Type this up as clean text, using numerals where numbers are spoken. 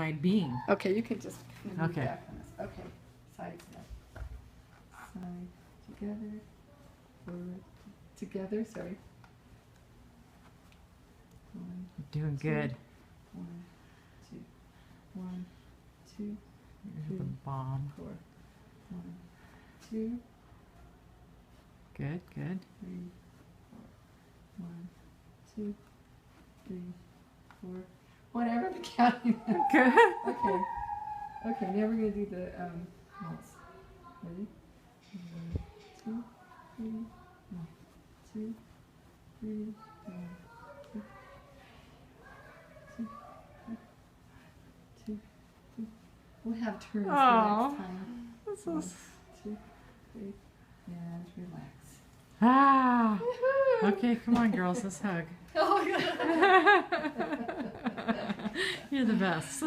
side being. Okay, you can just move Okay. back on this. Okay, side step. Side, together, forward, together, sorry. One, You're doing good. 1, 2, 1, 2, You're the bomb. 4, 1, 2, Good, good. 3, 4, 1, 2, 3, 4. Whatever the counting. Good. Okay. Okay, now we're gonna do the notes. Ready? 1, 2, 3, 1, 2, 3, 1, 2, 2, 2. We'll have turns the Aw. next time. This 1, is... 2, 3, and relax. Ah. Okay, come on, girls. Let's hug. Oh, God. You're the best.